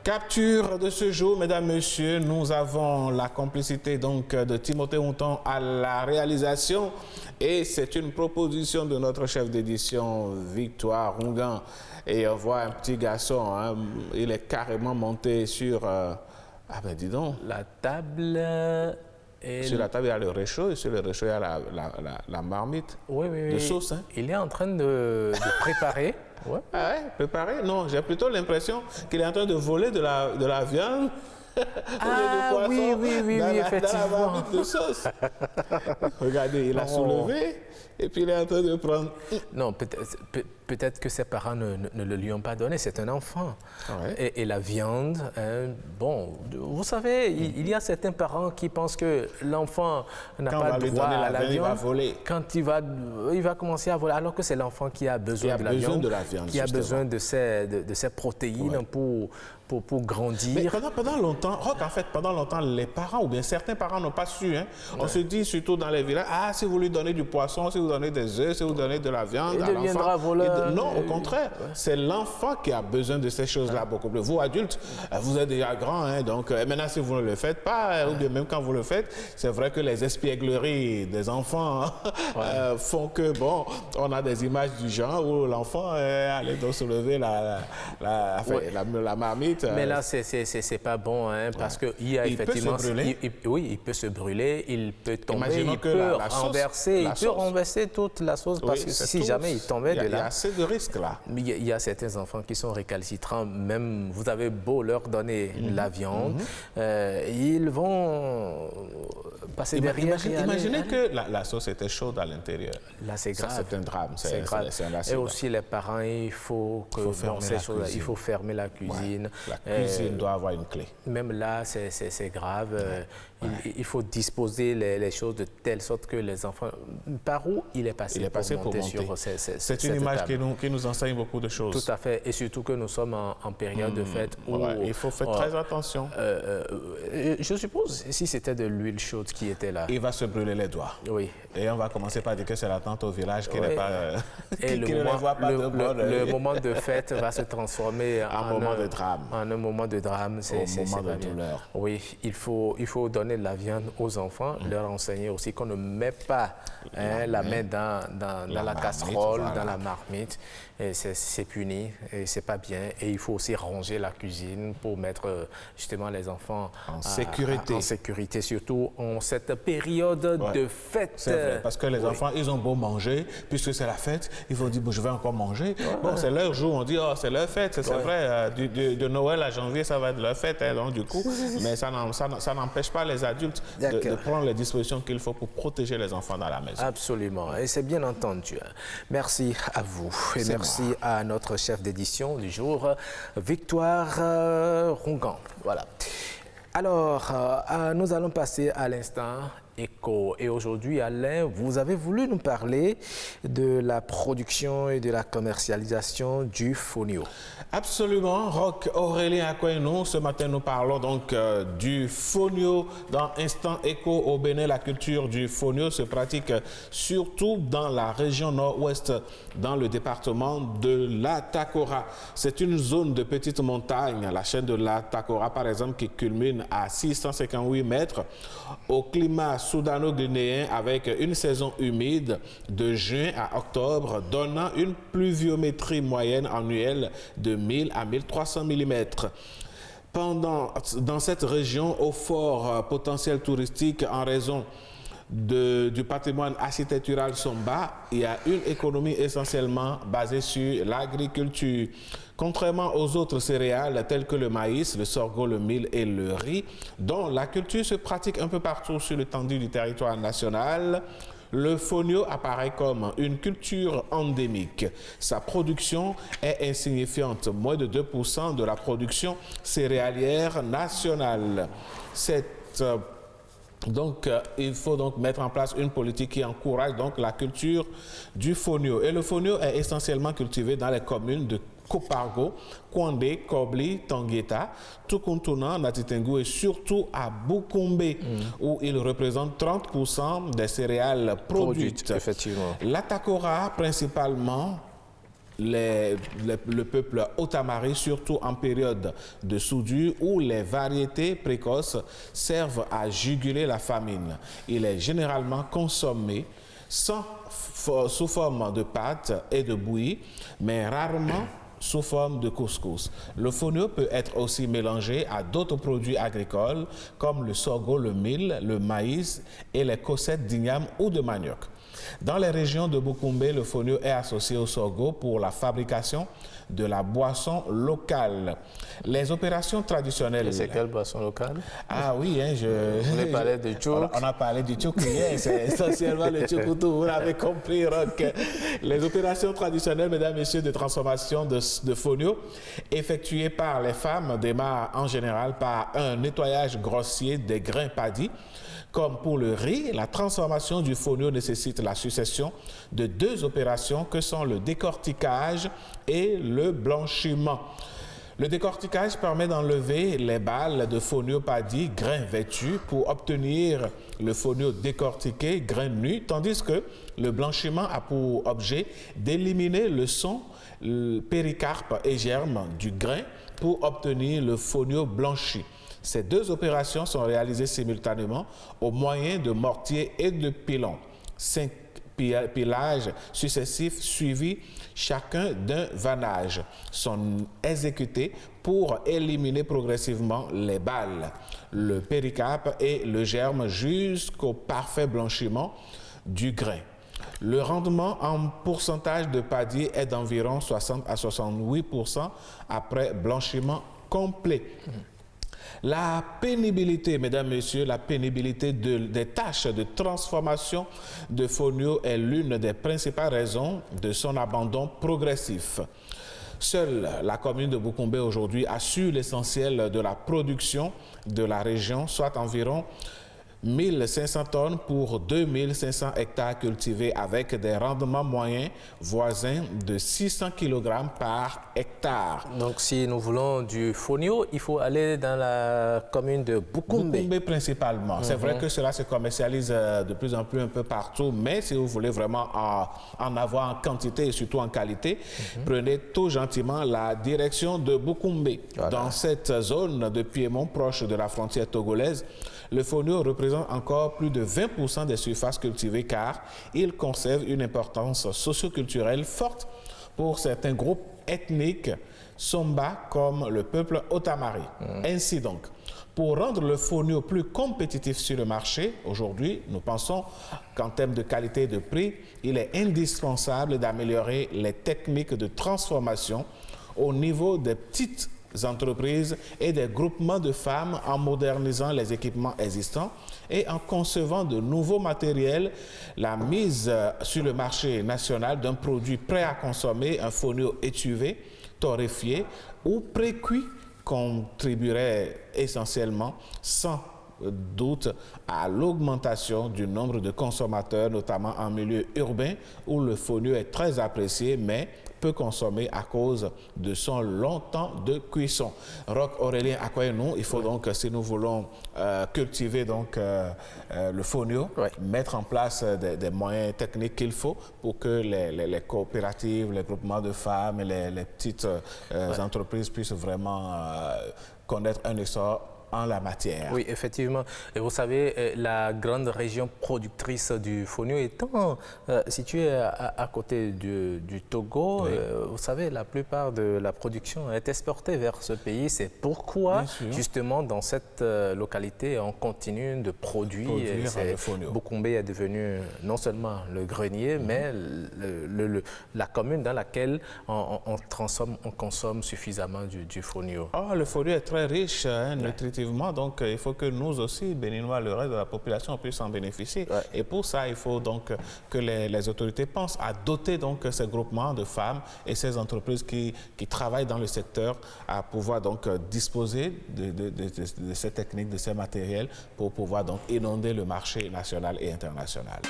Capture de ce jour, mesdames, messieurs, nous avons la complicité donc de Timothée Houton à la réalisation et c'est une proposition de notre chef d'édition Victoire Rongan. Et on voit un petit garçon, hein, il est carrément monté sur... ah ben dis donc. La table... Sur la table, il y a le réchaud et sur le réchaud, il y a la marmite de sauce. Hein. Il est en train de préparer. Ouais. Ah ouais, préparer? Non, j'ai plutôt l'impression qu'il est en train de voler de la viande. Ah poisson, oui, effectivement. Dans la marmite de sauce. Regardez, il a soulevé et puis il est en train de prendre... Non, peut-être que ses parents ne le lui ont pas donné, c'est un enfant. Ouais. Et la viande, bon, vous savez, il y a certains parents qui pensent que l'enfant n'a pas le droit à la viande. Il va voler. Quand il va commencer à voler, alors que c'est l'enfant qui a besoin de la viande, qui a besoin de ses protéines pour grandir. Mais pendant longtemps, pendant longtemps, les parents, ou bien certains parents n'ont pas su. Hein. On se dit, surtout dans les villages, si vous lui donnez du poisson, si vous donnez des œufs, si vous donnez de la viande, il deviendra voleur. Non, au contraire, c'est l'enfant qui a besoin de ces choses-là beaucoup plus. Vous, adultes, vous êtes déjà grands, hein, donc maintenant, si vous ne le faites pas, ou bien même quand vous le faites, c'est vrai que les espiègleries des enfants font que, bon, on a des images du genre où l'enfant allait donc soulever la marmite. Mais là, c'est pas bon, hein, parce qu'il y a effectivement... Il peut se brûler, il peut tomber, il peut renverser toute la sauce, parce que si jamais il tombait de là... Il y a assez de risques là. Il y a certains enfants qui sont récalcitrants, même vous avez beau leur donner la viande, ils vont passer derrière. Imaginez que la sauce était chaude à l'intérieur. Là, c'est grave. Ça, c'est un drame. C'est grave. Et aussi les parents, il faut fermer la cuisine. La cuisine doit avoir une clé. Même là, c'est grave. Il faut disposer les choses de telle sorte que les enfants... Par où il est passé pour monter sur c'est une image qui nous enseigne beaucoup de choses. Tout à fait. Et surtout que nous sommes en période de fête où... il faut faire très attention. Je suppose, si c'était de l'huile chaude qui était là... Il va se brûler les doigts. Oui. Et on va commencer par dire que c'est la tante au village qui n'est pas... Et le moment de fête va se transformer en un moment de drame. En un moment de drame. Un moment de douleur. Oui, il faut donner de la viande aux enfants, leur enseigner aussi qu'on ne met pas la main dans la casserole, dans la marmite. C'est puni et c'est pas bien. Et il faut aussi ranger la cuisine pour mettre justement les enfants en sécurité. En sécurité, surtout en cette période de fête. C'est vrai, parce que les enfants, ils ont beau manger, puisque c'est la fête, ils vont dire, je vais encore manger. Bon, c'est leur jour, on dit, c'est leur fête, c'est vrai, de Noël à janvier, ça va être leur fête, hein, donc du coup, mais ça n'empêche pas les adultes de prendre les dispositions qu'il faut pour protéger les enfants dans la maison. Absolument, et c'est bien entendu. Merci à vous, et merci à notre chef d'édition du jour, Victoire Rongan. Voilà. Alors, nous allons passer à l'instant éco. Et aujourd'hui, Alain, vous avez voulu nous parler de la production et de la commercialisation du fonio. Absolument, Roch Aurélien Aquino. Ce matin, nous parlons donc du fonio dans Instant Éco au Bénin. La culture du fonio se pratique surtout dans la région nord-ouest, dans le département de l'Atakora. C'est une zone de petites montagnes, la chaîne de l'Atakora par exemple, qui culmine à 658 mètres au climat soudano-guinéen avec une saison humide de juin à octobre, donnant une pluviométrie moyenne annuelle de 1000 à 1300 mm. Dans cette région, au fort potentiel touristique en raison du patrimoine architectural sont bas, il y a une économie essentiellement basée sur l'agriculture. Contrairement aux autres céréales telles que le maïs, le sorgho, le mil et le riz, dont la culture se pratique un peu partout sur l'étendue du territoire national, le fonio apparaît comme une culture endémique. Sa production est insignifiante, moins de 2% de la production céréalière nationale. Donc, il faut donc mettre en place une politique qui encourage donc la culture du fonio. Et le fonio est essentiellement cultivé dans les communes de Kopargo, Kwandé, Kobli, Tangueta, Tukuntuna, Natitengu et surtout à Bukombe, où il représente 30% des céréales produites. Effectivement. L'Atakora, principalement, le peuple Otamari, surtout en période de soudure où les variétés précoces servent à juguler la famine. Il est généralement consommé sous forme de pâte et de bouillie, mais rarement sous forme de couscous. Le fonio peut être aussi mélangé à d'autres produits agricoles comme le sorgho, le mil, le maïs et les cossettes d'igname ou de manioc. Dans les régions de Bukumbe, le fonio est associé au sorgho pour la fabrication de la boisson locale. Les opérations traditionnelles... C'est quelle boisson locale? Ah oui, hein, on a parlé de tchouk. On a parlé du tchouk hier, c'est essentiellement le tchoukoutou, vous l'avez compris, Rock. Les opérations traditionnelles, mesdames et messieurs, de transformation de fonio effectuées par les femmes démarrent en général par un nettoyage grossier des grains paddy. Comme pour le riz, la transformation du fonio nécessite la succession de deux opérations que sont le décortiquage et le blanchiment. Le décortiquage permet d'enlever les balles de fonio paddy, grains vêtus, pour obtenir le fonio décortiqué, grains nus, tandis que le blanchiment a pour objet d'éliminer le son, le péricarpe et germe du grain pour obtenir le fonio blanchi. Ces deux opérations sont réalisées simultanément au moyen de mortiers et de pilons. 5 pilages successifs suivis chacun d'un vannage sont exécutés pour éliminer progressivement les balles, le péricarpe et le germe jusqu'au parfait blanchiment du grain. Le rendement en pourcentage de paddy est d'environ 60 à 68% après blanchiment complet. La pénibilité, mesdames, messieurs, la pénibilité des tâches de transformation de fonio est l'une des principales raisons de son abandon progressif. Seule la commune de Bukumbe aujourd'hui assure l'essentiel de la production de la région, soit environ 1500 tonnes pour 2500 hectares cultivés avec des rendements moyens voisins de 600 kg par hectare. Donc si nous voulons du fonio, il faut aller dans la commune de Bukumbe. Bukumbe principalement. C'est vrai que cela se commercialise de plus en plus un peu partout, mais si vous voulez vraiment en avoir en quantité et surtout en qualité, prenez tout gentiment la direction de Bukumbe. Voilà. Dans cette zone de Piémont, proche de la frontière togolaise, le fonio représente encore plus de 20% des surfaces cultivées car il conserve une importance socio-culturelle forte pour certains groupes ethniques Somba comme le peuple Otamari. Ainsi donc, pour rendre le fonio plus compétitif sur le marché, aujourd'hui, nous pensons qu'en termes de qualité et de prix, il est indispensable d'améliorer les techniques de transformation au niveau des petites entreprises et des groupements de femmes en modernisant les équipements existants et en concevant de nouveaux matériels. La mise sur le marché national d'un produit prêt à consommer, un fonio étuvé, torréfié ou pré-cuit contribuerait essentiellement sans doute à l'augmentation du nombre de consommateurs, notamment en milieu urbain où le fonio est très apprécié mais peu consommé à cause de son long temps de cuisson. Roch Aurélien Akwaenou, il faut donc, si nous voulons cultiver donc, le fonio, mettre en place des moyens techniques qu'il faut pour que les coopératives, les groupements de femmes et les petites entreprises puissent vraiment connaître un essor en la matière. Oui, effectivement. Et vous savez, la grande région productrice du fonio étant située à côté du Togo, vous savez, la plupart de la production est exportée vers ce pays. C'est pourquoi, justement, dans cette localité, on continue de produire le fonio. Bukumbe est devenu non seulement le grenier, mais la commune dans laquelle on consomme suffisamment du fonio. Oh, le fonio est très riche, nutritivement. Donc, il faut que nous aussi, Béninois, le reste de la population, puisse en bénéficier. Et pour ça, il faut donc que les autorités pensent à doter donc ces groupements de femmes et ces entreprises qui travaillent dans le secteur à pouvoir donc disposer de ces techniques, de ces matériels pour pouvoir donc inonder le marché national et international.